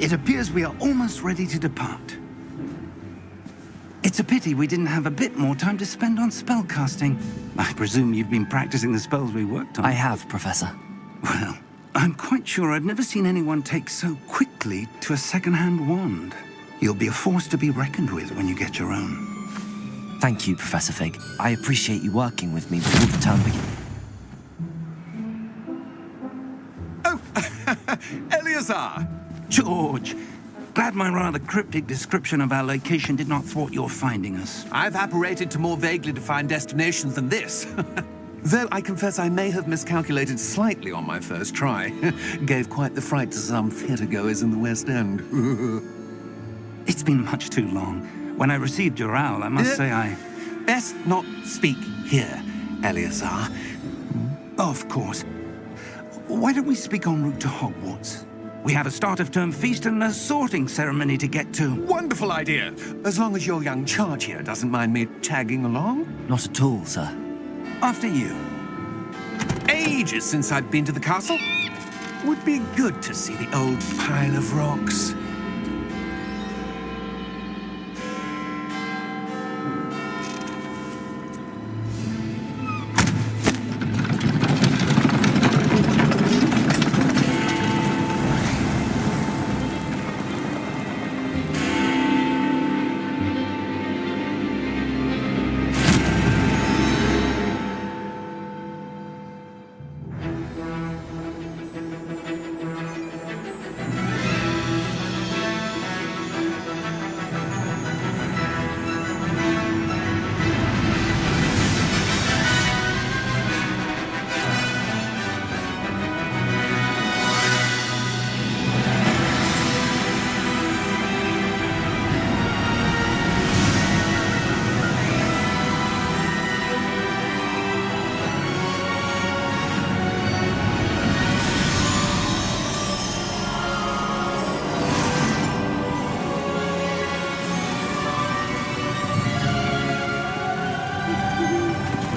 It appears we are almost ready to depart. It's a pity we didn't have a bit more time to spend on spellcasting. I presume you've been practicing the spells we worked on. I have, Professor. Well, I'm quite sure I've never seen anyone take so quickly to a second-hand wand. You'll be a force to be reckoned with when you get your own. Thank you, Professor Fig. I appreciate you working with me before the term begins. Oh, Eleazar! George! Glad my rather cryptic description of our location did not thwart your finding us. I've apparated to more vaguely defined destinations than this. Though I confess I may have miscalculated slightly on my first try. Gave quite the fright to some theatregoers in the West End. It's been much too long. When I received your owl, I must say I... Best not speak here, Eleazar. Of course. Why don't we speak en route to Hogwarts? We have a start-of-term feast and a sorting ceremony to get to. Wonderful idea! As long as your young charge here doesn't mind me tagging along. Not at all, sir. After you. Ages since I'd been to the castle. Would be good to see the old pile of rocks.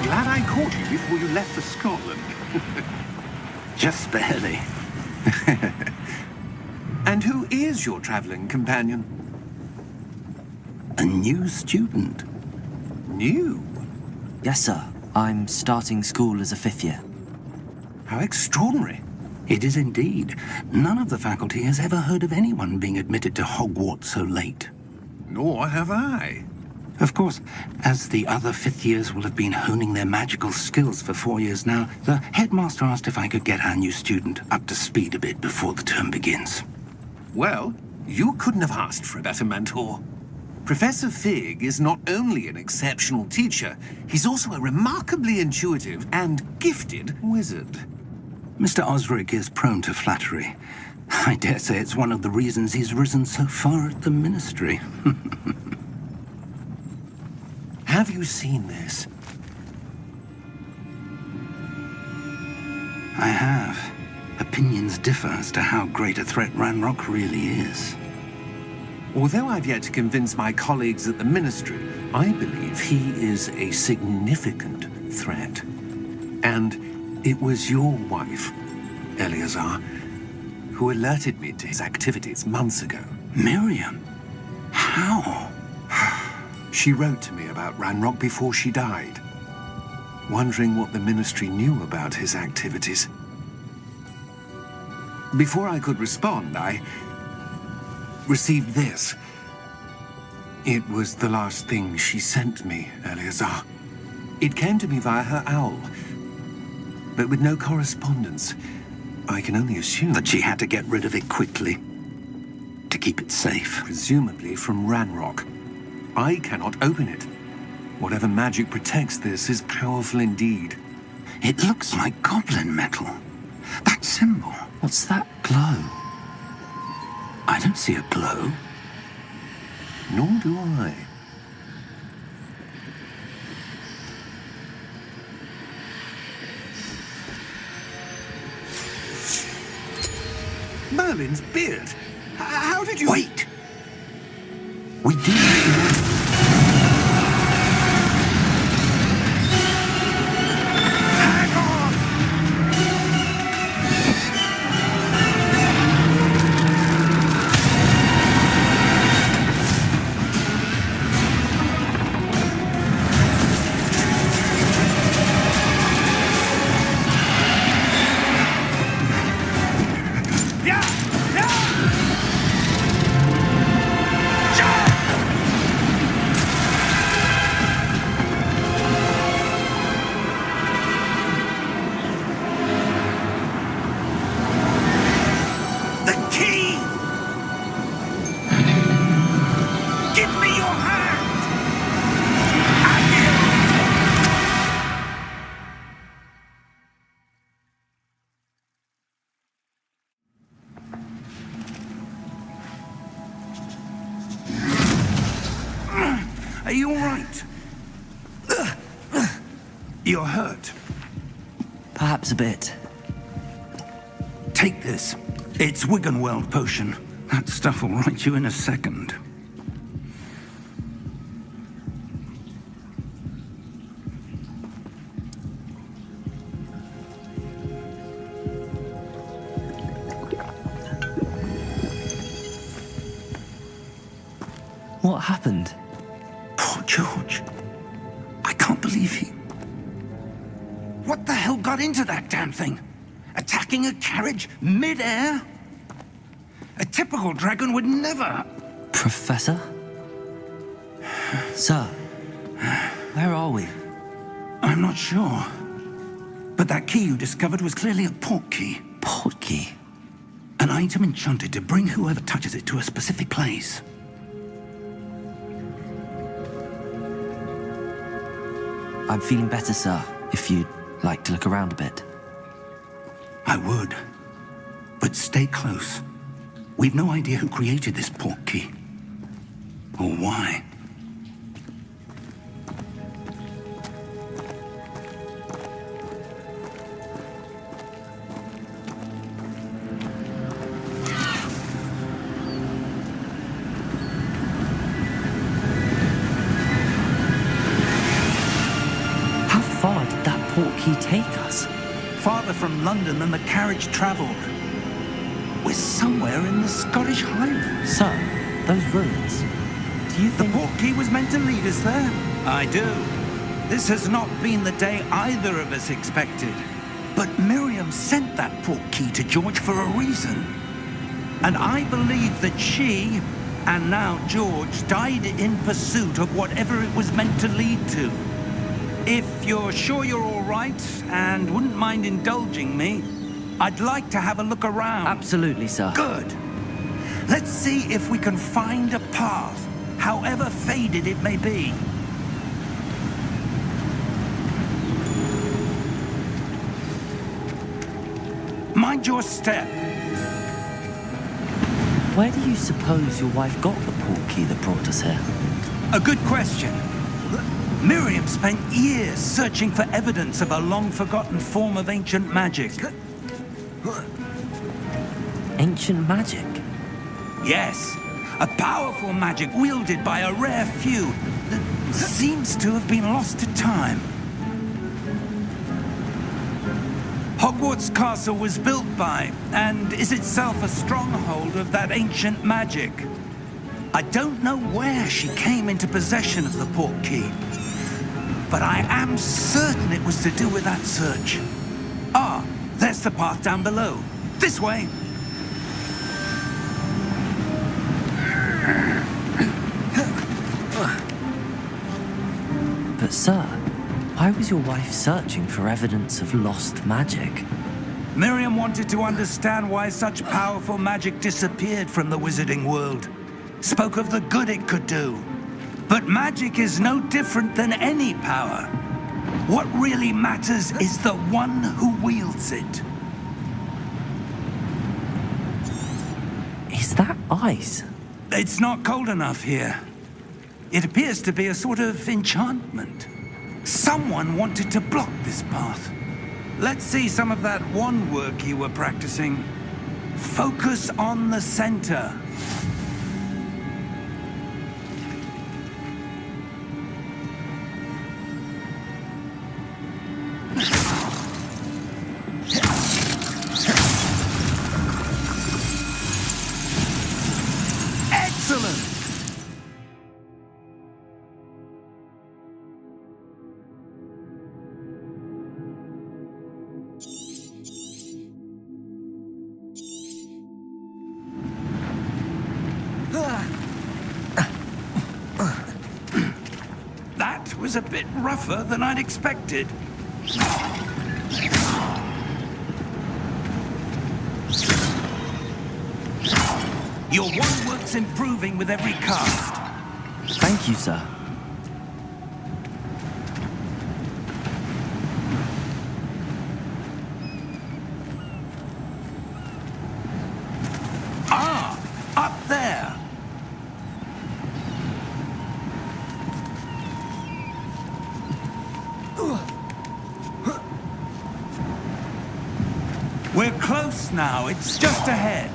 Glad I caught you before you left for Scotland. Just barely. And who is your traveling companion? A new student. New? Yes, sir. I'm starting school as a 5th year. How extraordinary. It is indeed. None of the faculty has ever heard of anyone being admitted to Hogwarts so late. Nor have I. Of course, as the other 5th years will have been honing their magical skills for 4 years now, the headmaster asked if I could get our new student up to speed a bit before the term begins. Well, you couldn't have asked for a better mentor. Professor Fig is not only an exceptional teacher, he's also a remarkably intuitive and gifted wizard. Mr. Osric is prone to flattery. I dare say it's one of the reasons he's risen so far at the ministry. Have you seen this? I have. Opinions differ as to how great a threat Ranrock really is. Although I've yet to convince my colleagues at the ministry, I believe he is a significant threat. And it was your wife, Eleazar, who alerted me to his activities months ago. Miriam? How? She wrote to me about Ranrock before she died, wondering what the ministry knew about his activities. Before I could respond, I received this. It was the last thing she sent me, Eleazar. It came to me via her owl, but with no correspondence. I can only assume That she had to get rid of it quickly, to keep it safe. presumably from Ranrock. I cannot open it. Whatever magic protects this is powerful indeed. It looks like goblin metal. That symbol. What's that glow? I don't see a glow. Nor do I. Merlin's beard. How did you... Wait! We do... Hang on! right? You're hurt. Perhaps a bit. Take this. It's Wiggenweld potion. That stuff will right you in a second. What happened? Poor George. I can't believe he... What the hell got into that damn thing? Attacking a carriage mid-air? A typical dragon would never... Professor? Sir, where are we? I'm not sure. But that key you discovered was clearly a port key. Port key? An item enchanted to bring whoever touches it to a specific place. I'm feeling better, sir, if you'd like to look around a bit. I would. But stay close. We've no idea who created this port key. Or why. How far did that port key take us? Farther from London than the carriage travelled. We're somewhere in the Scottish Highlands. Sir, those ruins. Do you The think... port key was meant to lead us there? I do. This has not been the day either of us expected. But Miriam sent that port key to George for a reason. And I believe that she, and now George, died in pursuit of whatever it was meant to lead to. If you're sure you're all right and wouldn't mind indulging me, I'd like to have a look around. Absolutely, sir. Good. Let's see if we can find a path, however faded it may be. Mind your step. Where do you suppose your wife got the port key that brought us here? A good question. Miriam spent years searching for evidence of a long-forgotten form of ancient magic. Ancient magic? Yes, a powerful magic wielded by a rare few that seems to have been lost to time. Hogwarts Castle was built by, and is itself a stronghold of that ancient magic. I don't know where she came into possession of the port key, but I am certain it was to do with that search. Ah, there's the path down below. This way. But sir, why was your wife searching for evidence of lost magic? Miriam wanted to understand why such powerful magic disappeared from the wizarding world. Spoke of the good it could do. But magic is no different than any power. What really matters is the one who wields it. Is that ice? It's not cold enough here. It appears to be a sort of enchantment. Someone wanted to block this path. Let's see some of that wand work you were practicing. Focus on the center. Excellent! That was a bit rougher than I'd expected. Your wand work's improving with every cast. Thank you, sir. Ah, up there. We're close now. It's just ahead.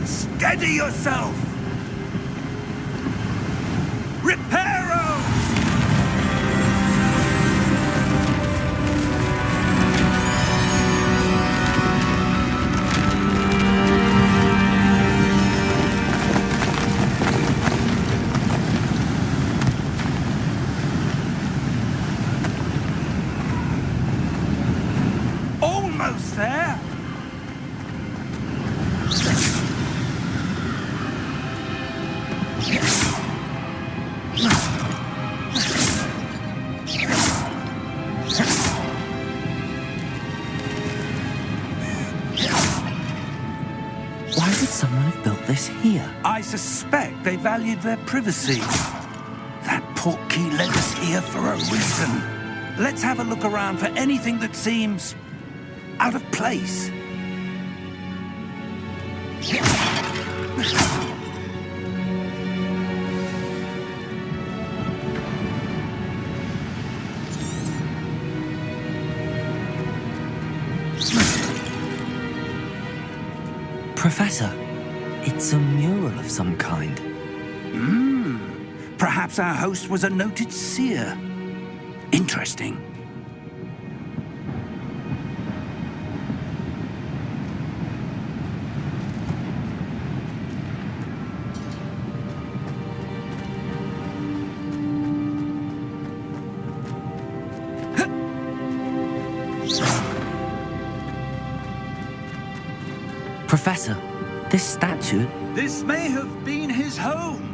Steady yourself! Reparo! Almost there! Why would someone have built this here? I suspect they valued their privacy. That portkey led us here for a reason. Let's have a look around for anything that seems out of place. Professor, it's a mural of some kind. Perhaps our host was a noted seer. Interesting. Professor, this statue... This may have been his home.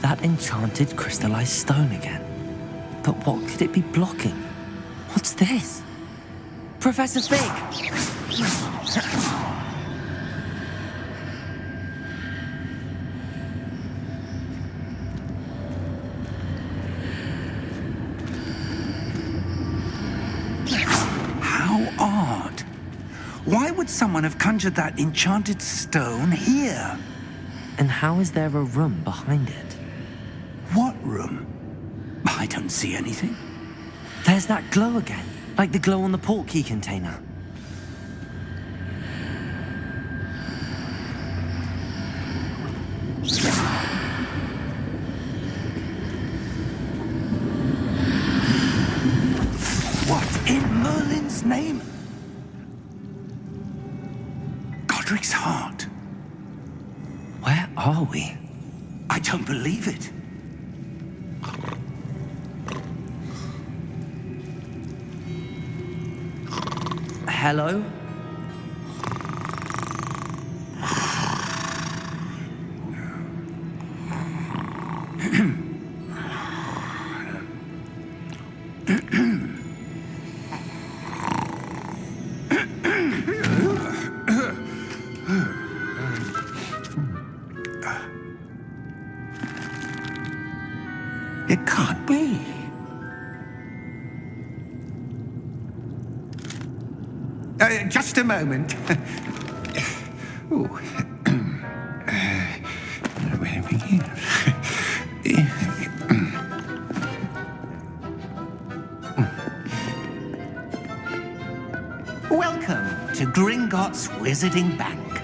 That enchanted crystallized stone again. But what could it be blocking? What's this? Professor Fig! How odd. Why would someone have conjured that enchanted stone here? And how is there a room behind it? What room? I don't see anything. There's that glow again, like the glow on the portkey container. What in Merlin's name? Godric's heart. Where are we? I don't believe it. Hello? It can't be. Just a moment. Ooh. Where are we here? Welcome to Gringotts Wizarding Bank.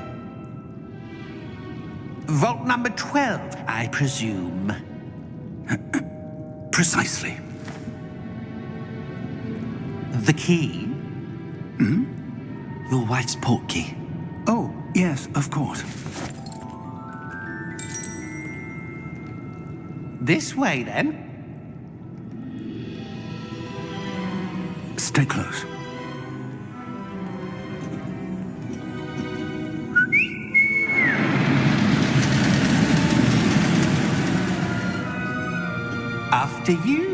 Vault number 12, I presume. Precisely. The key? Your wife's portkey. Oh, yes, of course. This way, then. Stay close. After you.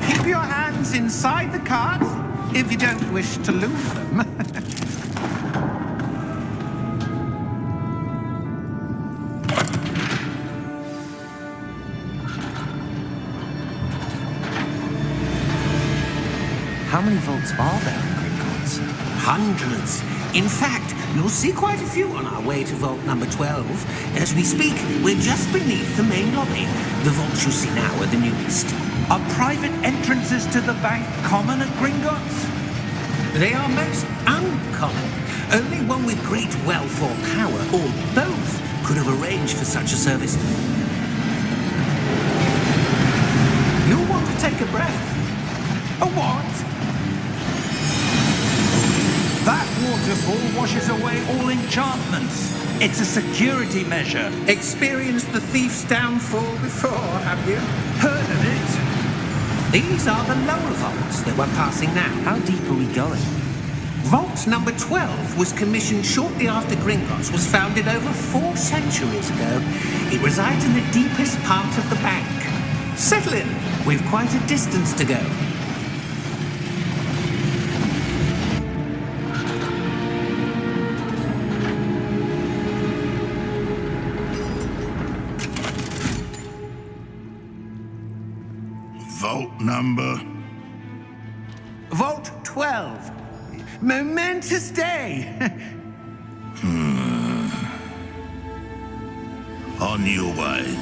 Keep your hands inside the cart if you don't wish to lose them. How many vaults are there in Gringotts? Hundreds. In fact, you'll see quite a few on our way to vault number 12. As we speak, we're just beneath the main lobby. The vaults you see now are the newest. Are private entrances to the bank common at Gringotts? They are most uncommon. Only one with great wealth or power, or both, could have arranged for such a service. You'll want to take a breath. A what? That waterfall washes away all enchantments. It's a security measure. Experienced the thief's downfall before, have you? Heard of it? These are the lower vaults that we're passing now. How deep are we going? Vault number 12 was commissioned shortly after Gringotts was founded over 4 centuries ago. It resides in the deepest part of the bank. Settle in. We've quite a distance to go. Vault number? Vault 12. Momentous day. On your way.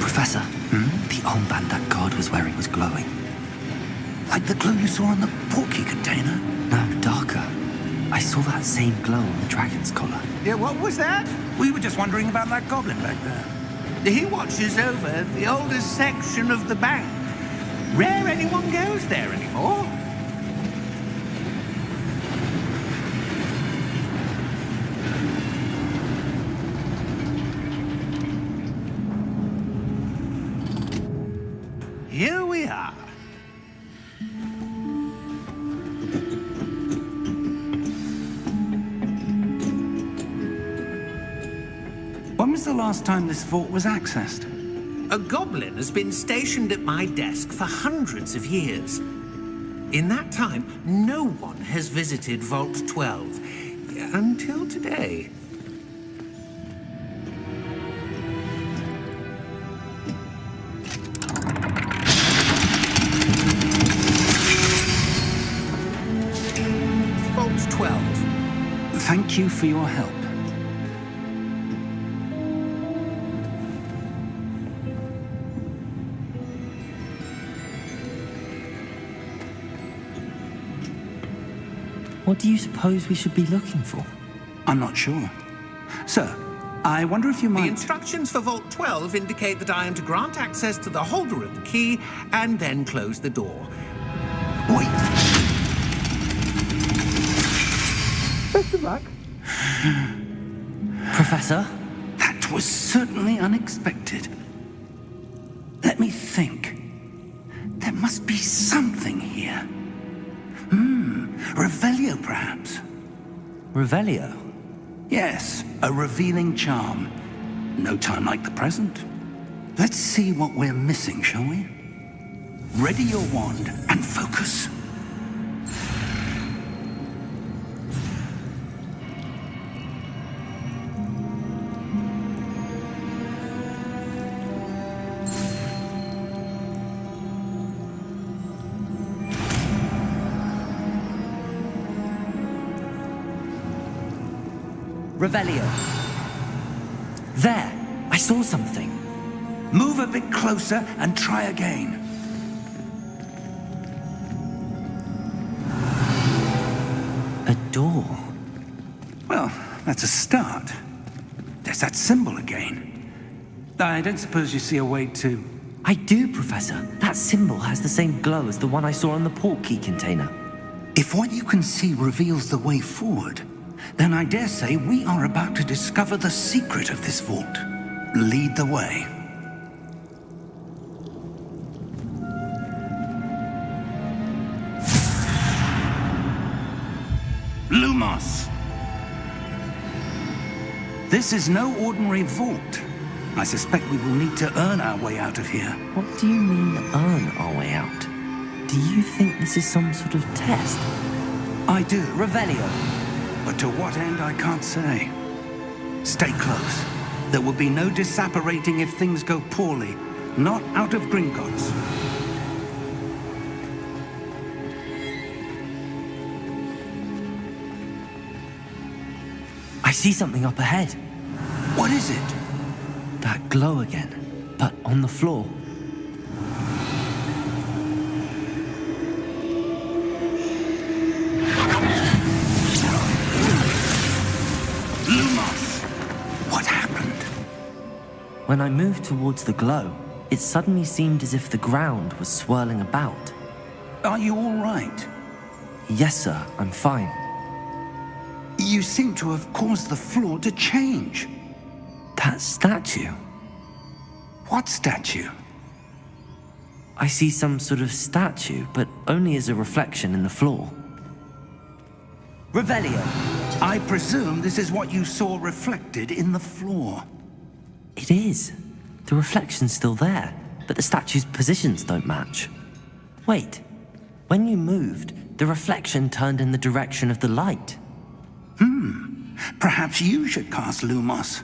Professor, the armband that guard was wearing was glowing. Like the glow you saw on the portkey container? No, darker. I saw that same glow on the dragon's collar. Yeah, what was that? We were just wondering about that goblin back there. He watches over the oldest section of the bank. Rare anyone goes there anymore. Here we are. When was the last time this vault was accessed? A goblin has been stationed at my desk for hundreds of years. In that time, no one has visited Vault 12 until today. Vault 12. Thank you for your help. What do you suppose we should be looking for? I'm not sure. Sir, I wonder if you The might... instructions for Vault 12 indicate that I am to grant access to the holder of the key and then close the door. Wait. Best of luck. Professor? That was certainly unexpected. Let me think. There must be something here. Revelio, perhaps? Revelio? Yes, a revealing charm. No time like the present. Let's see what we're missing, shall we? Ready your wand and focus. Revelio. There! I saw something. Move a bit closer and try again. door. Well, that's a start. There's that symbol again. I don't suppose you see a way to... I do, Professor. That symbol has the same glow as the one I saw on the portkey container. If what you can see reveals the way forward, then I dare say we are about to discover the secret of this vault. Lead the way. Lumos! This is no ordinary vault. I suspect we will need to earn our way out of here. What do you mean, earn our way out? Do you think this is some sort of test? I do. Revelio. But to what end, I can't say. Stay close. There will be no disapparating if things go poorly. Not out of Gringotts. I see something up ahead. What is it? That glow again, but on the floor. Lumos! What happened? When I moved towards the glow, it suddenly seemed as if the ground was swirling about. Are you all right? Yes, sir, I'm fine. You seem to have caused the floor to change. That statue. What statue? I see some sort of statue, but only as a reflection in the floor. Revelio. I presume this is what you saw reflected in the floor. It is. The reflection's still there, but the statue's positions don't match. Wait. When you moved, the reflection turned in the direction of the light. Perhaps you should cast Lumos.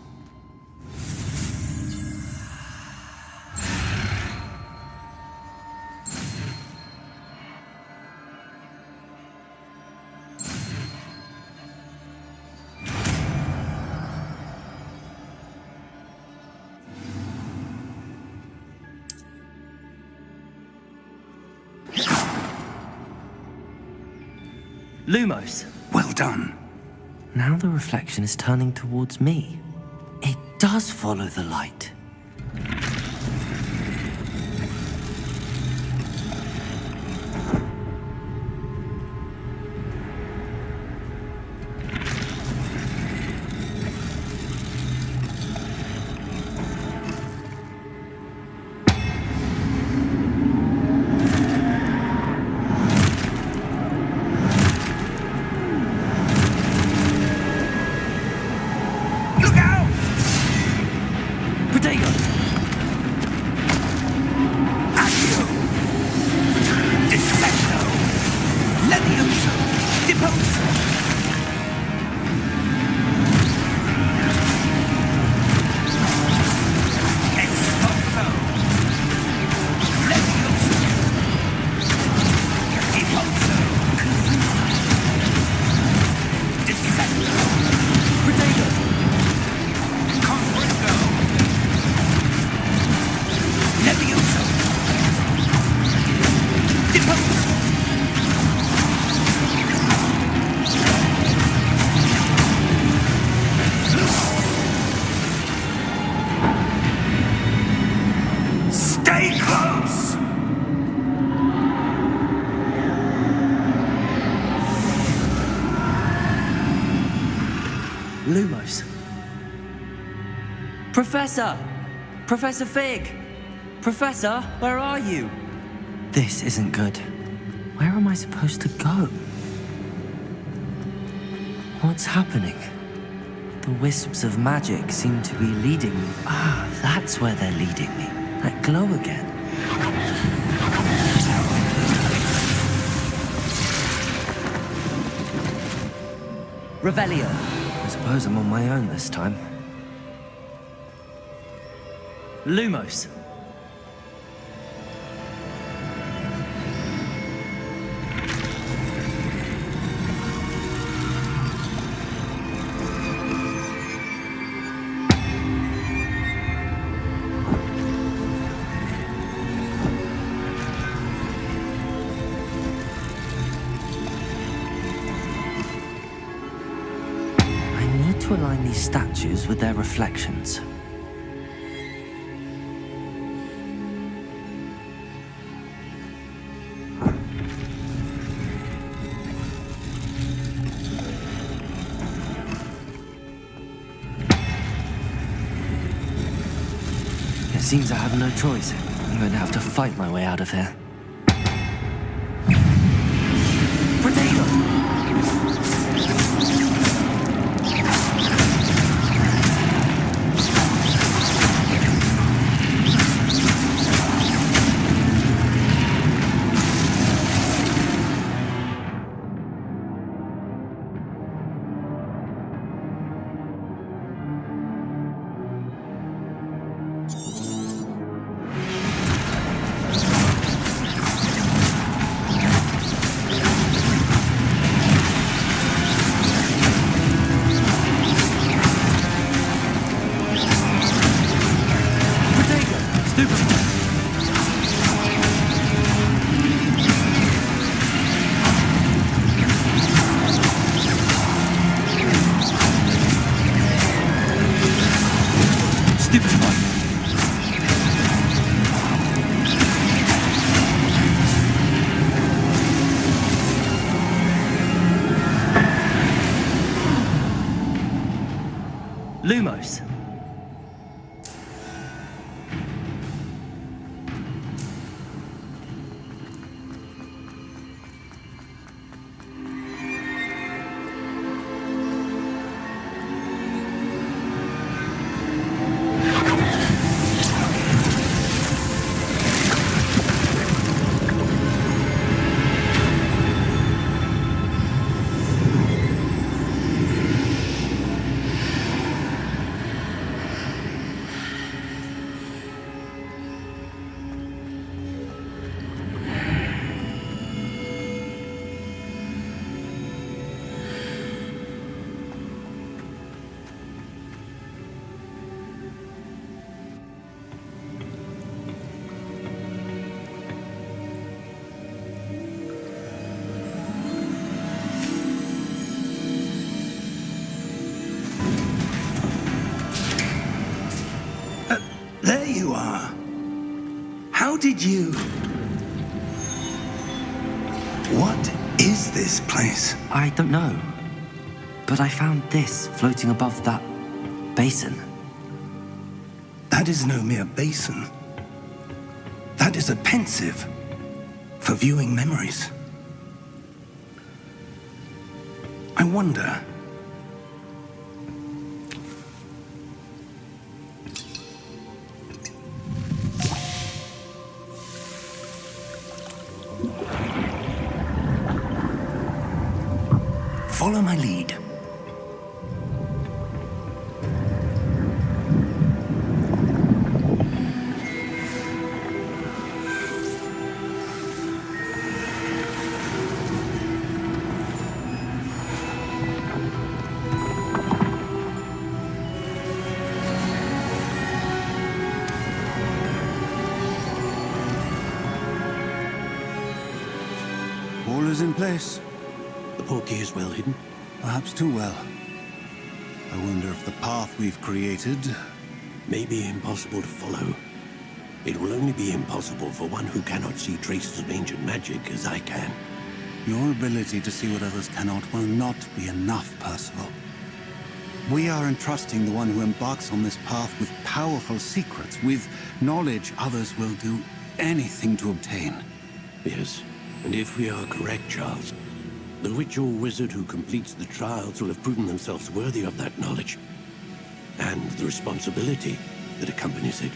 Lumos. Well done. Now the reflection is turning towards me. It does follow the light. Look out! Protego! Accio! Dissecto! Levioso! Deposo! Expulso! Levioso! Deposo! Dissecto! Protego! Confringo! Levioso! Deposo! Stay close! Lumos. Professor! Professor Fig! Professor, where are you? This isn't good. Where am I supposed to go? What's happening? The wisps of magic seem to be leading me. Ah, that's where they're leading me. That glow again. Revelio. I suppose I'm on my own this time. Lumos. these statues with their reflections. It seems I have no choice. I'm going to have to fight my way out of here. Lumos. There you are. How did you... What is this place? I don't know. But I found this floating above that basin. That is no mere basin. That is a pensive for viewing memories. I wonder... Follow my lead. All is in place. The portkey is well hidden. Perhaps too well. I wonder if the path we've created... May be impossible to follow. It will only be impossible for one who cannot see traces of ancient magic as I can. Your ability to see what others cannot will not be enough, Percival. We are entrusting the one who embarks on this path with powerful secrets, with knowledge others will do anything to obtain. Yes, and if we are correct, Charles, the witch or wizard who completes the trials will have proven themselves worthy of that knowledge, and the responsibility that accompanies it.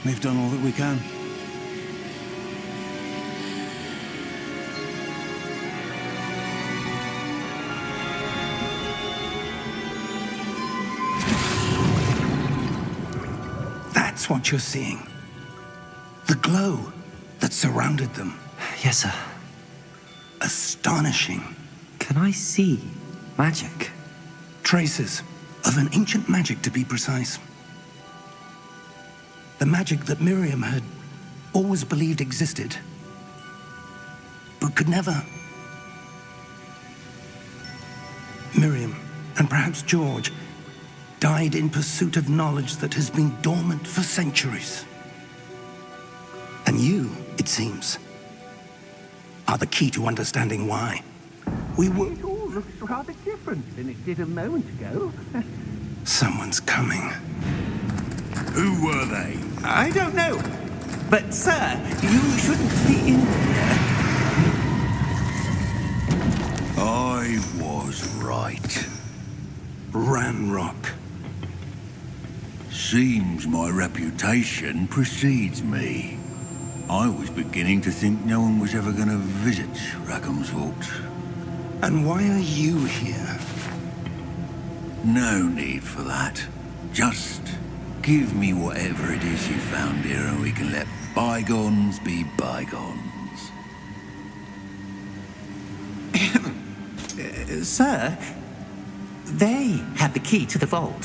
We've done all that we can. That's what you're seeing. The glow that surrounded them. Yes, sir. Astonishing. Can I see magic? Traces of an ancient magic, to be precise. The magic that Miriam had always believed existed, but could never. Miriam and and perhaps George, died in pursuit of knowledge that has been dormant for centuries. And you, it seems, are the key to understanding why. We were... It all looks rather different than it did a moment ago. Someone's coming. Who were they? I don't know. But, sir, you shouldn't be in here. I was right. Ranrock. Seems my reputation precedes me. I was beginning to think no one was ever going to visit Rackham's vault. And why are you here? No need for that. Just give me whatever it is you found here and we can let bygones be bygones. Sir, they had the key to the vault.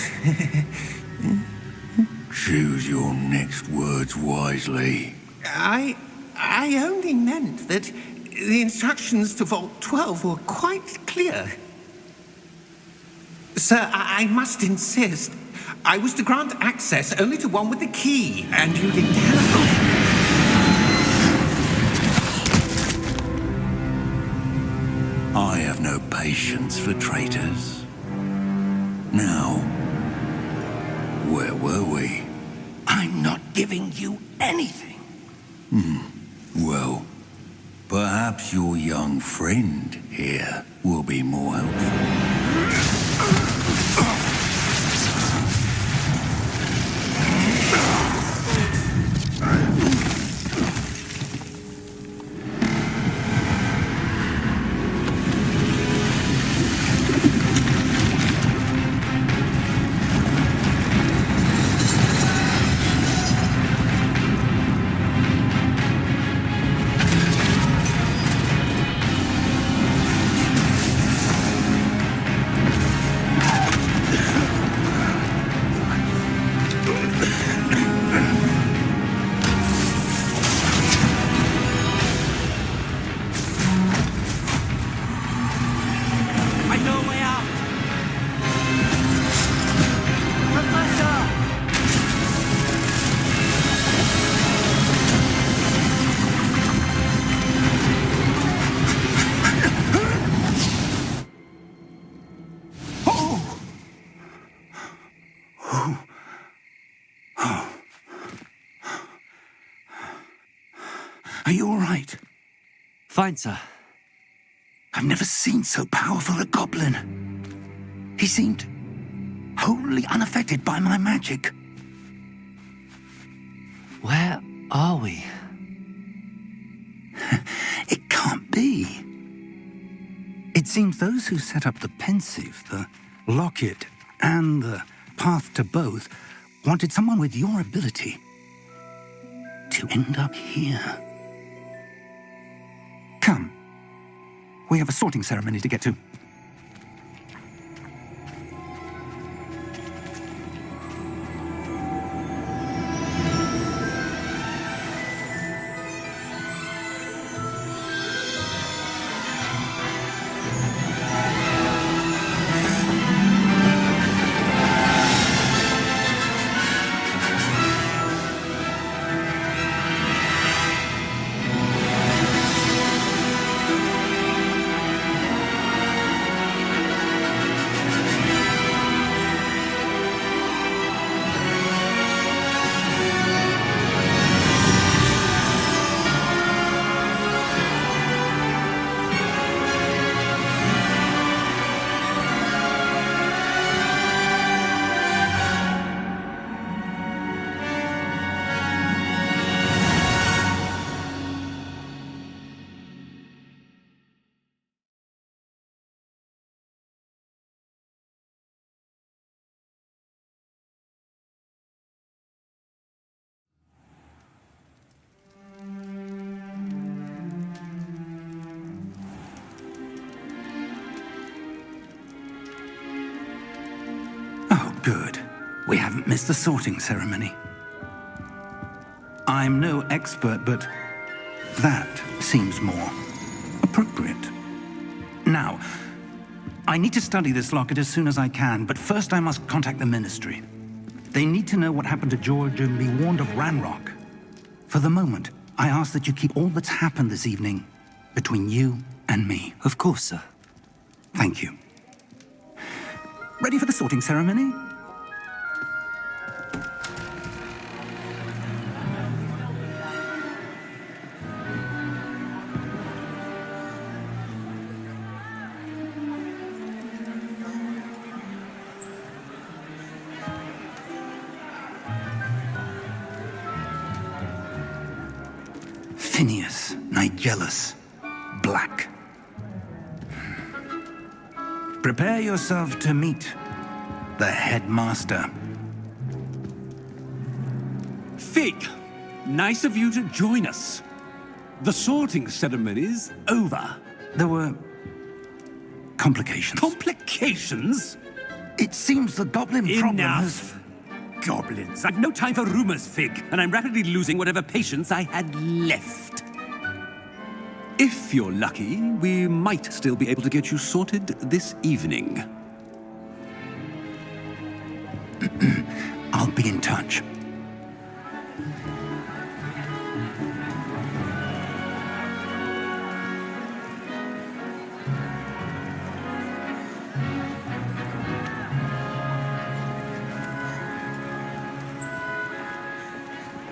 Choose your next words wisely. I only meant that the instructions to Vault 12 were quite clear. Sir, I must insist. I was to grant access only to one with the key, and you didn't have... I have no patience for traitors. Now, where were we? I'm not giving you anything. Well, perhaps your young friend here will be more helpful. Are you all right? Fine, sir. I've never seen so powerful a goblin. He seemed wholly unaffected by my magic. Where are we? It can't be. It seems those who set up the pensive, the locket, and the path to both wanted someone with your ability to end up here. Come. We have a sorting ceremony to get to. Good. We haven't missed the sorting ceremony. I'm no expert, but that seems more appropriate. Now, I need to study this locket as soon as I can, but first I must contact the Ministry. They need to know what happened to George and be warned of Ranrock. For the moment, I ask that you keep all that's happened this evening between you and me. Of course, sir. Thank you. Ready for the sorting ceremony? Phineas, Nigellus, Black. Prepare yourself to meet the headmaster. Fig, nice of you to join us. The sorting ceremony's over. There were complications. Complications? It seems the goblin problem has... Enough. Goblins. I've no time for rumors, Fig, and I'm rapidly losing whatever patience I had left. If you're lucky, we might still be able to get you sorted this evening. I'll be in touch.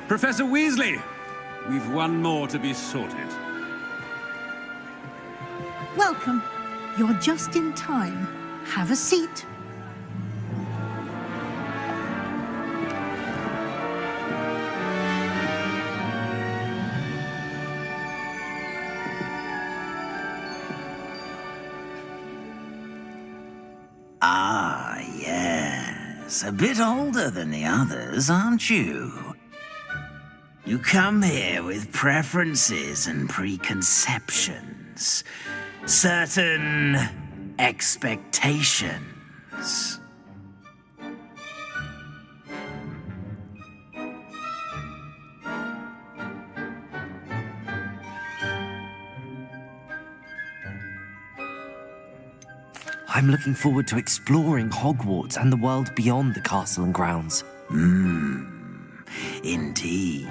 Professor Weasley, we've one more to be sorted. Welcome. You're just in time. Have a seat. Ah, yes. A bit older than the others, aren't you? You come here with preferences and preconceptions. Certain expectations. I'm looking forward to exploring Hogwarts and the world beyond the castle and grounds. Indeed.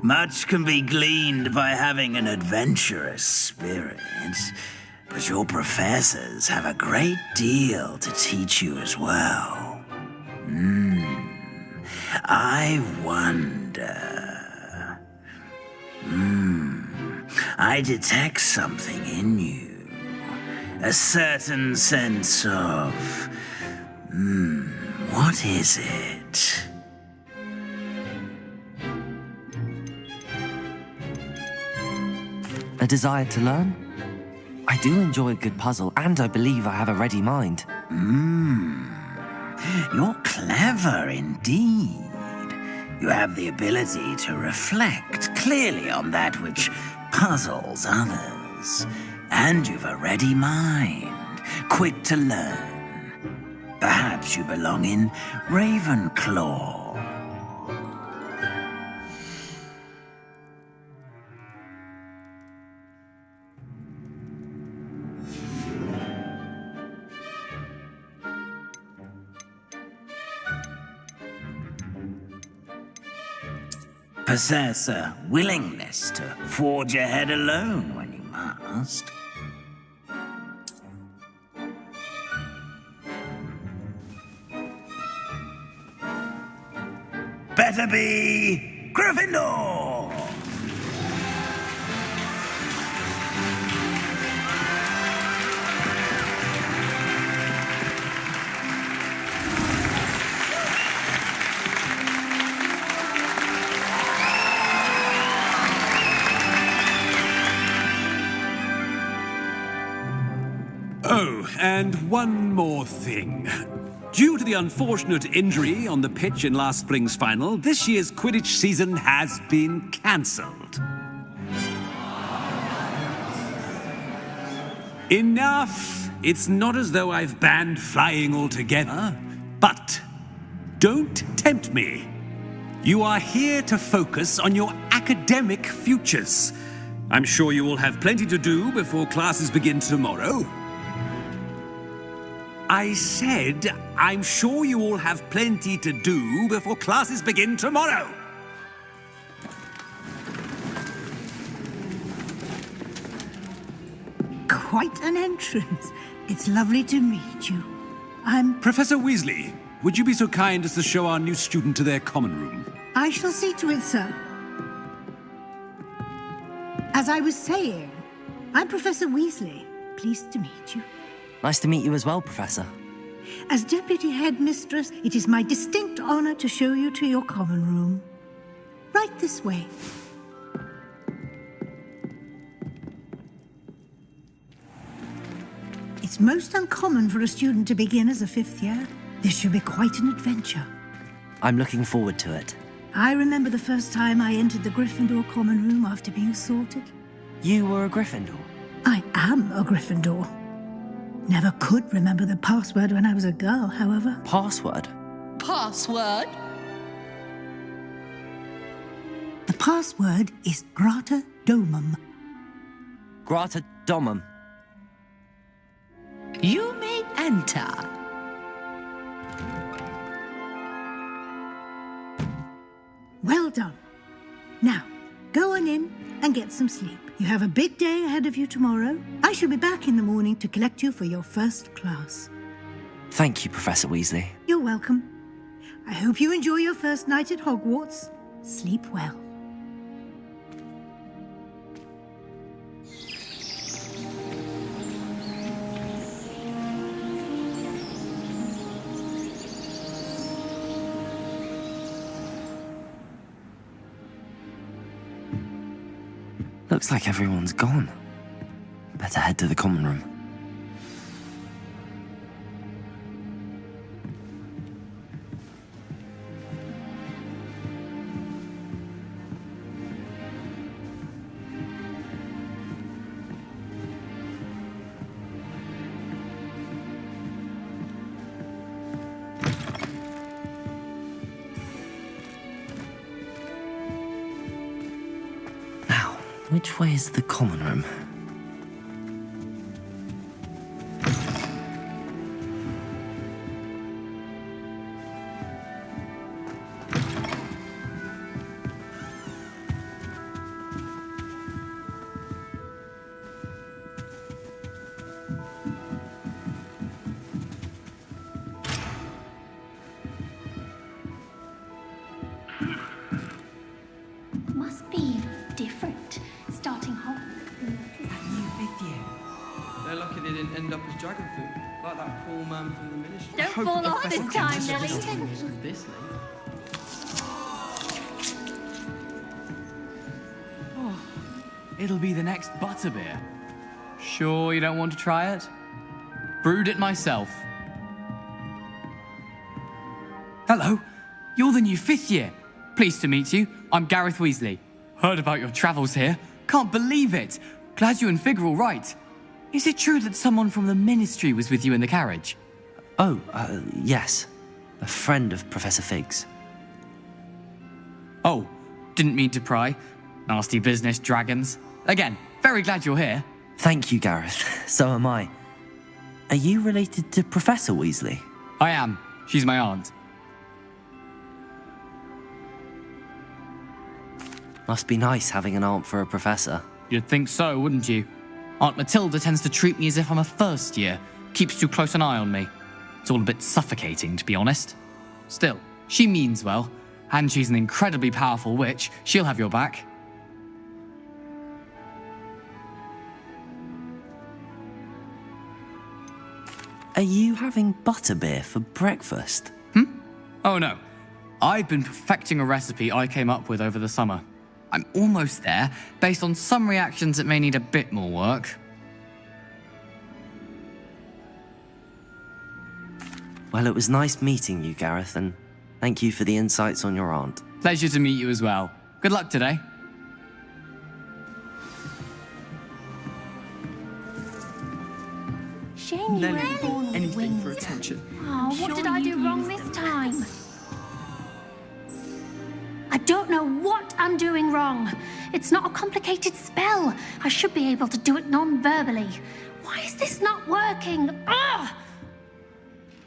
Much can be gleaned by having an adventurous spirit, but your professors have a great deal to teach you as well. I wonder... I detect something in you. A certain sense of... what is it? A desire to learn? I do enjoy a good puzzle, and I believe I have a ready mind. You're clever indeed. You have the ability to reflect clearly on that which puzzles others. And you've a ready mind, quick to learn. Perhaps you belong in Ravenclaw. Possess a willingness to forge ahead alone when you must. Better be Gryffindor! Oh, and one more thing. Due to the unfortunate injury on the pitch in last spring's final, this year's Quidditch season has been cancelled. Enough! It's not as though I've banned flying altogether, but don't tempt me. You are here to focus on your academic futures. I'm sure you will have plenty to do before classes begin tomorrow. I said I'm sure you all have plenty to do before classes begin tomorrow. Quite an entrance. It's lovely to meet you. I'm... Professor Weasley, would you be so kind as to show our new student to their common room? I shall see to it, sir. As I was saying, I'm Professor Weasley. Pleased to meet you. Nice to meet you as well, Professor. As Deputy Headmistress, it is my distinct honor to show you to your common room. Right this way. It's most uncommon for a student to begin as a fifth year. This should be quite an adventure. I'm looking forward to it. I remember the first time I entered the Gryffindor common room after being sorted. You were a Gryffindor? I am a Gryffindor. Never could remember the password when I was a girl, however. Password? Password? The password is Grata Domum. Grata Domum. You may enter. Well done. Now, go on in and get some sleep. You have a big day ahead of you tomorrow. I shall be back in the morning to collect you for your first class. Thank you, Professor Weasley. You're welcome. I hope you enjoy your first night at Hogwarts. Sleep well. Looks like everyone's gone. Better head to the common room. Which way is the common room? Must be different. Starting hot. They're lucky they didn't end up as dragon food, like that poor man from the ministry. Don't fall off this time, Nelly. This late. Oh, it'll be the next butterbeer. Sure you don't want to try it? Brewed it myself. Hello, you're the new fifth year. Pleased to meet you. I'm Gareth Weasley. Heard about your travels here. Can't believe it. Glad you and Fig are all right. Is it true that someone from the ministry was with you in the carriage? Oh, yes. A friend of Professor Fig's. Oh, didn't mean to pry. Nasty business, dragons. Again, very glad you're here. Thank you, Gareth. So am I. Are you related to Professor Weasley? I am. She's my aunt. Must be nice having an aunt for a professor. You'd think so, wouldn't you? Aunt Matilda tends to treat me as if I'm a first year. Keeps too close an eye on me. It's all a bit suffocating, to be honest. Still, she means well. And she's an incredibly powerful witch. She'll have your back. Are you having butterbeer for breakfast? Oh no. I've been perfecting a recipe I came up with over the summer. I'm almost there, based on some reactions that may need a bit more work. Well, it was nice meeting you, Gareth, and thank you for the insights on your aunt. Pleasure to meet you as well. Good luck today. Shame you weren't born with Anything wings. for attention. Oh, what did I do wrong this time? I don't know what I'm doing wrong. It's not a complicated spell. I should be able to do it non-verbally. Why is this not working? Ugh!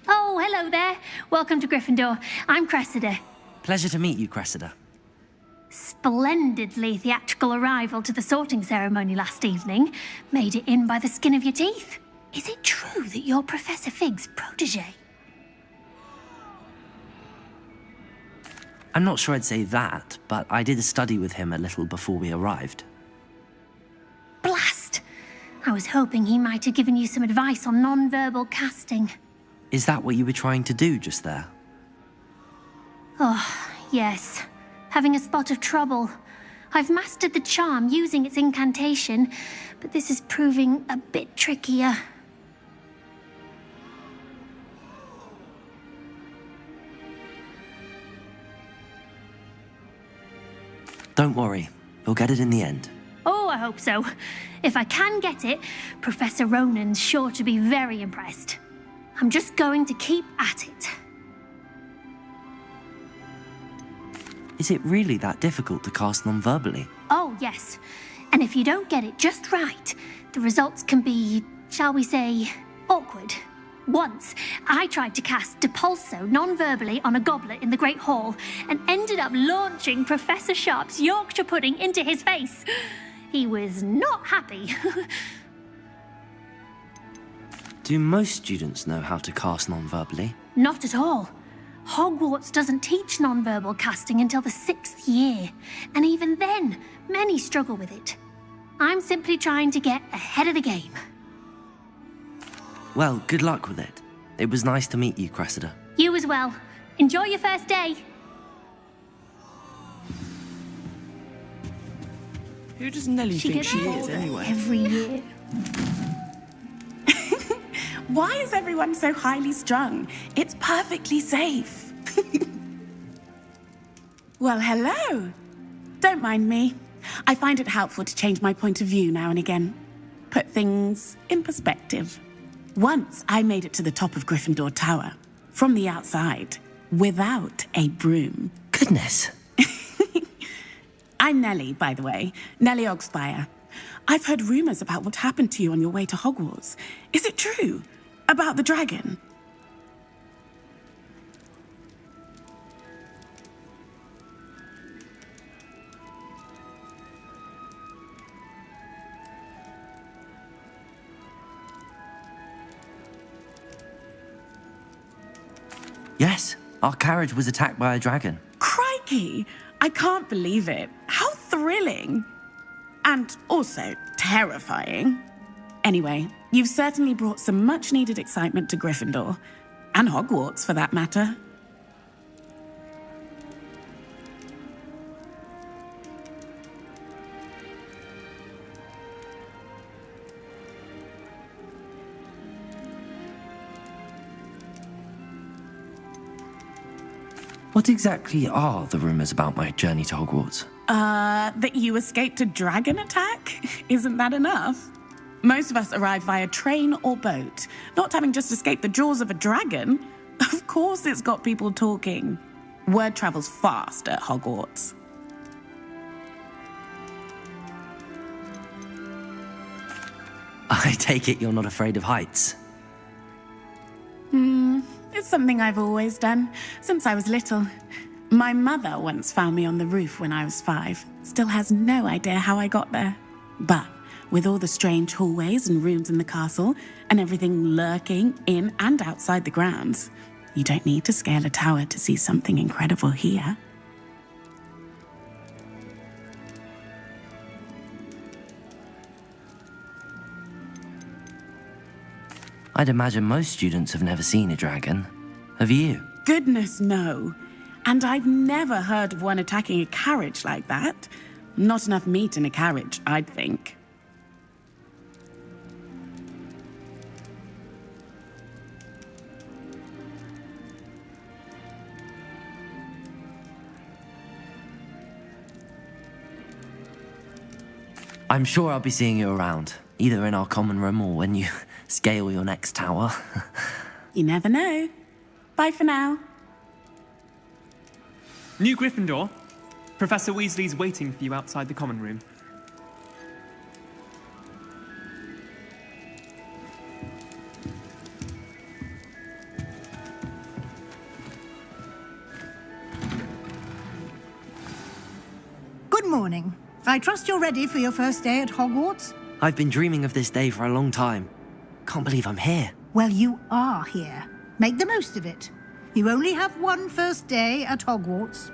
Oh, hello there. Welcome to Gryffindor. I'm Cressida. Pleasure to meet you, Cressida. Splendidly theatrical arrival to the sorting ceremony last evening. Made it in by the skin of your teeth. Is it true that you're Professor Fig's protege? I'm not sure I'd say that, but I did study with him a little before we arrived. Blast! I was hoping he might have given you some advice on non-verbal casting. Is that what you were trying to do just there? Oh, yes. Having a spot of trouble. I've mastered the charm using its incantation, but this is proving a bit trickier. Don't worry, we'll get it in the end. Oh, I hope so. If I can get it, Professor Ronan's sure to be very impressed. I'm just going to keep at it. Is it really that difficult to cast non-verbally? Oh, yes. And if you don't get it just right, the results can be, shall we say, awkward. Once, I tried to cast Depulso non-verbally on a goblet in the Great Hall and ended up launching Professor Sharp's Yorkshire pudding into his face. He was not happy. Do most students know how to cast non-verbally? Not at all. Hogwarts doesn't teach non-verbal casting until the 6th year, and even then, many struggle with it. I'm simply trying to get ahead of the game. Well, good luck with it. It was nice to meet you, Cressida. You as well. Enjoy your first day. Who does Nellie think gets she is, older anyway? every year. Why is everyone so highly strung? It's perfectly safe. Well, hello. Don't mind me. I find it helpful to change my point of view now and again. Put things in perspective. Once I made it to the top of Gryffindor Tower, from the outside, without a broom. Goodness. I'm Nellie, by the way. Nellie Ogspire. I've heard rumors about what happened to you on your way to Hogwarts. Is it true? About the dragon? Yes, our carriage was attacked by a dragon. Crikey! I can't believe it. How thrilling! And also terrifying. Anyway, you've certainly brought some much-needed excitement to Gryffindor. And Hogwarts, for that matter. What exactly are the rumors about my journey to Hogwarts? That you escaped a dragon attack? Isn't that enough? Most of us arrive via train or boat, not having just escaped the jaws of a dragon. Of course it's got people talking. Word travels fast at Hogwarts. I take it you're not afraid of heights. It's something I've always done, since I was little. My mother once found me on the roof when I was 5. Still has no idea how I got there. But with all the strange hallways and rooms in the castle, and everything lurking in and outside the grounds, you don't need to scale a tower to see something incredible here. I'd imagine most students have never seen a dragon. Have you? Goodness, no. And I've never heard of one attacking a carriage like that. Not enough meat in a carriage, I'd think. I'm sure I'll be seeing you around, either in our common room or when you scale your next tower. You never know. Bye for now. New Gryffindor. Professor Weasley's waiting for you outside the common room. morning. I trust you're ready for your first day at Hogwarts? I've been dreaming of this day for a long time. Can't believe I'm here. Well, you are here. Make the most of it. You only have one first day at Hogwarts.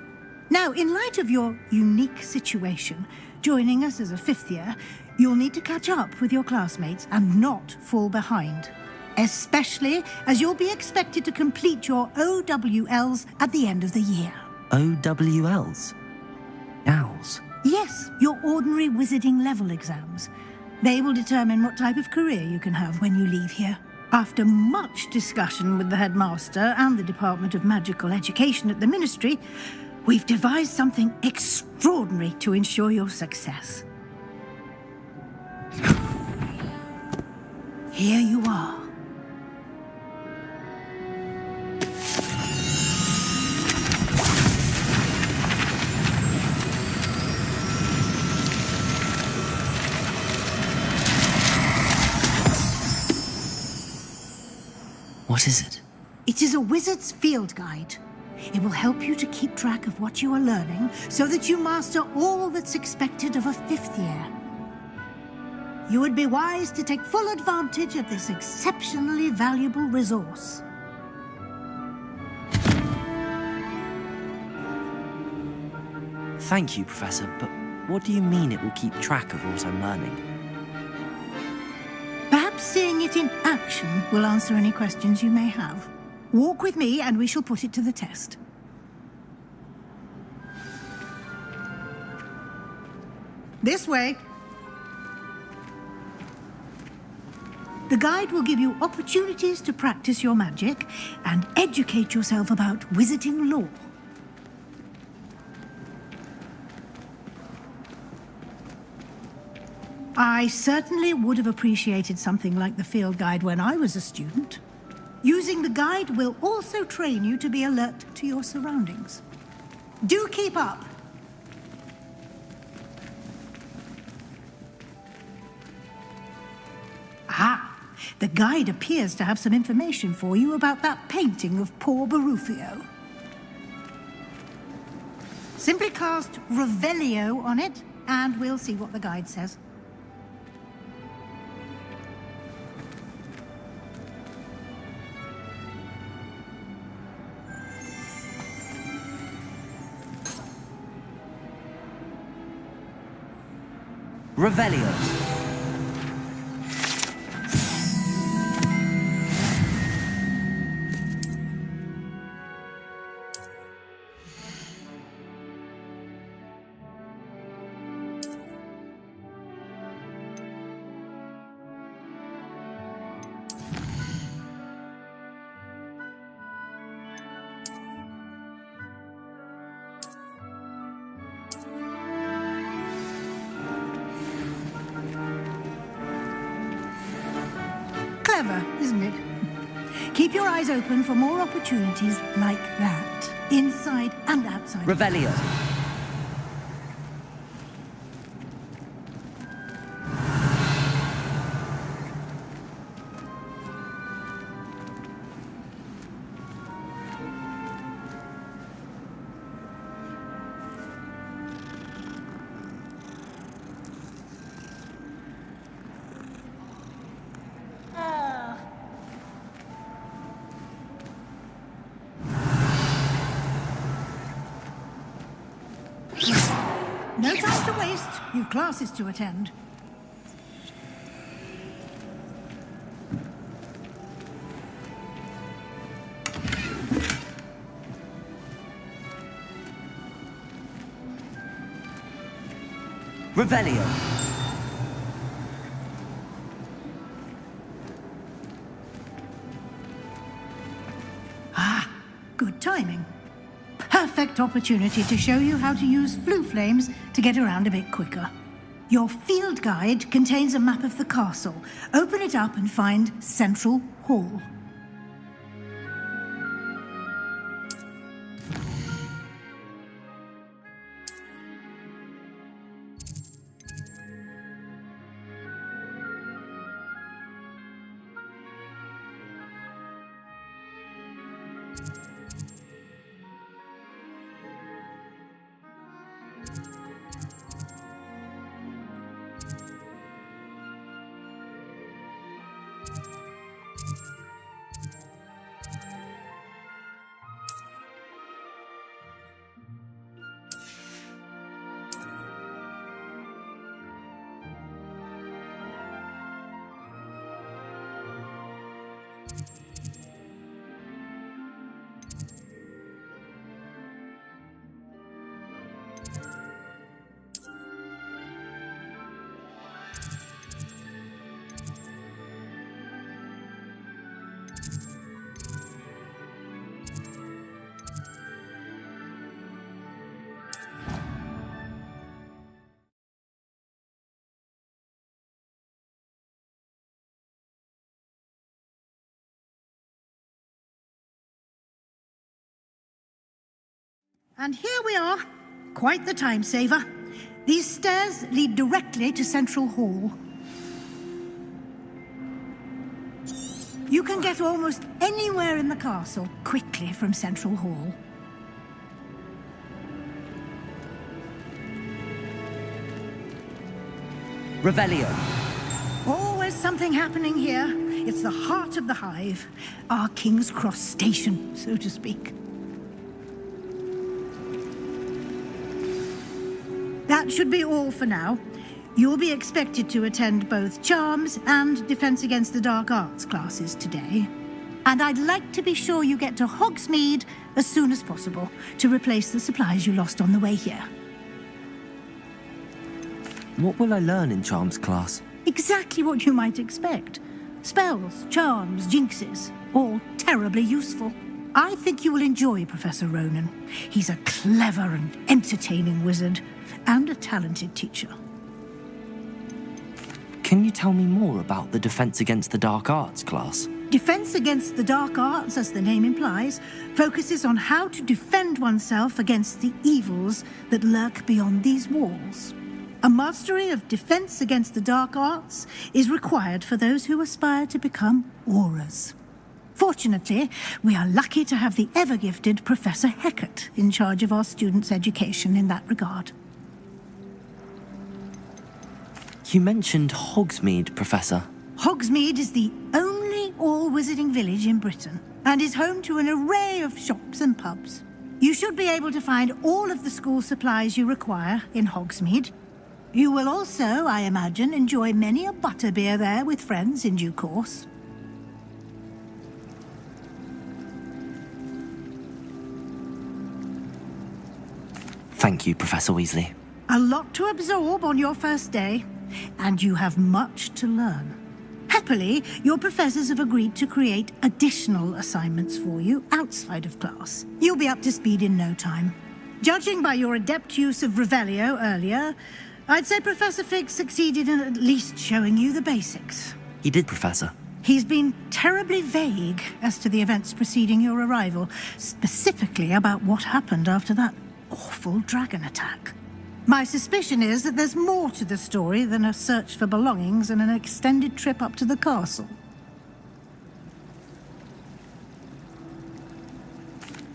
Now, in light of your unique situation, joining us as a fifth year, you'll need to catch up with your classmates and not fall behind. Especially as you'll be expected to complete your OWLs at the end of the year. OWLs? Owls? Yes, your ordinary wizarding level exams. They will determine what type of career you can have when you leave here. After much discussion with the headmaster and the Department of Magical Education at the Ministry, we've devised something extraordinary to ensure your success. Here you are. What is it? It is a wizard's field guide. It will help you to keep track of what you are learning so that you master all that's expected of a fifth year. You would be wise to take full advantage of this exceptionally valuable resource. Thank you, Professor, but what do you mean it will keep track of what I'm learning? Perhaps seeing it in action will answer any questions you may have. Walk with me and we shall put it to the test. This way. The guide will give you opportunities to practice your magic and educate yourself about wizarding lore. I certainly would have appreciated something like the field guide when I was a student. Using the guide will also train you to be alert to your surroundings. Do keep up. Ah, the guide appears to have some information for you about that painting of poor Barufio. Simply cast Revelio on it, and we'll see what the guide says. Revelio. Clever, isn't it? Keep your eyes open for more opportunities like that, inside and outside. Revelio. No time to waste. You've classes to attend. Revelio. Ah, good timing. Perfect opportunity to show you how to use flue flames to get around a bit quicker. Your field guide contains a map of the castle. Open it up and find Central Hall. And here we are. Quite the time saver. These stairs lead directly to Central Hall. You can get almost anywhere in the castle quickly from Central Hall. Revelio. Always something happening here. It's the heart of the hive. Our King's Cross station, so to speak. That should be all for now. You'll be expected to attend both Charms and Defense Against the Dark Arts classes today. And I'd like to be sure you get to Hogsmeade as soon as possible to replace the supplies you lost on the way here. What will I learn in Charms class? Exactly what you might expect. Spells, charms, jinxes, all terribly useful. I think you will enjoy Professor Ronan. He's a clever and entertaining wizard, and a talented teacher. Can you tell me more about the Defense Against the Dark Arts class? Defense Against the Dark Arts, as the name implies, focuses on how to defend oneself against the evils that lurk beyond these walls. A mastery of Defense Against the Dark Arts is required for those who aspire to become Aurors. Fortunately, we are lucky to have the ever-gifted Professor Hecat in charge of our students' education in that regard. You mentioned Hogsmeade, Professor. Hogsmeade is the only all-wizarding village in Britain and is home to an array of shops and pubs. You should be able to find all of the school supplies you require in Hogsmeade. You will also, I imagine, enjoy many a butterbeer there with friends in due course. Thank you, Professor Weasley. A lot to absorb on your first day, and you have much to learn. Happily, your professors have agreed to create additional assignments for you outside of class. You'll be up to speed in no time. Judging by your adept use of Revelio earlier, I'd say Professor Fig succeeded in at least showing you the basics. He did, Professor. He's been terribly vague as to the events preceding your arrival, specifically about what happened after that awful dragon attack. My suspicion is that there's more to the story than a search for belongings and an extended trip up to the castle.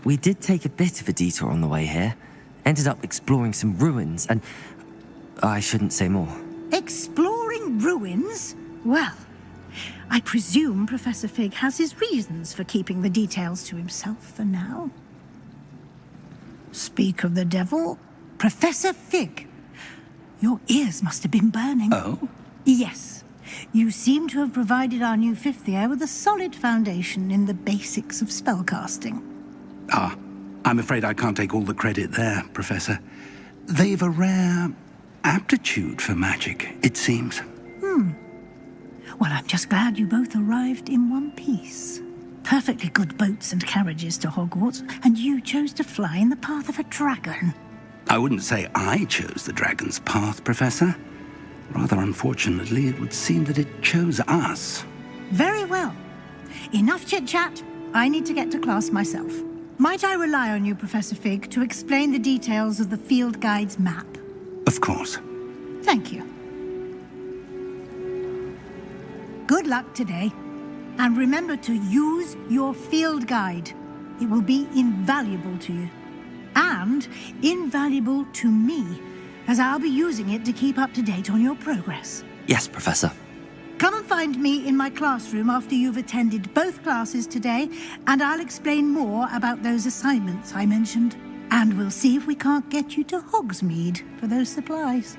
We did take a bit of a detour on the way here. Ended up exploring some ruins and... I shouldn't say more. Exploring ruins? Well, I presume Professor Fig has his reasons for keeping the details to himself for now. Speak of the devil, Professor Fig. Your ears must have been burning. Oh? Yes. You seem to have provided our new fifth year with a solid foundation in the basics of spellcasting. Ah, I'm afraid I can't take all the credit there, Professor. They've a rare aptitude for magic, it seems. Well, I'm just glad you both arrived in one piece. Perfectly good boats and carriages to Hogwarts, and you chose to fly in the path of a dragon. I wouldn't say I chose the dragon's path, Professor. Rather unfortunately, it would seem that it chose us. Very well. Enough chit-chat. I need to get to class myself. Might I rely on you, Professor Fig, to explain the details of the field guide's map? Of course. Thank you. Good luck today. And remember to use your field guide. It will be invaluable to you. And invaluable to me, as I'll be using it to keep up to date on your progress. Yes, Professor. Come and find me in my classroom after you've attended both classes today, and I'll explain more about those assignments I mentioned. And we'll see if we can't get you to Hogsmeade for those supplies.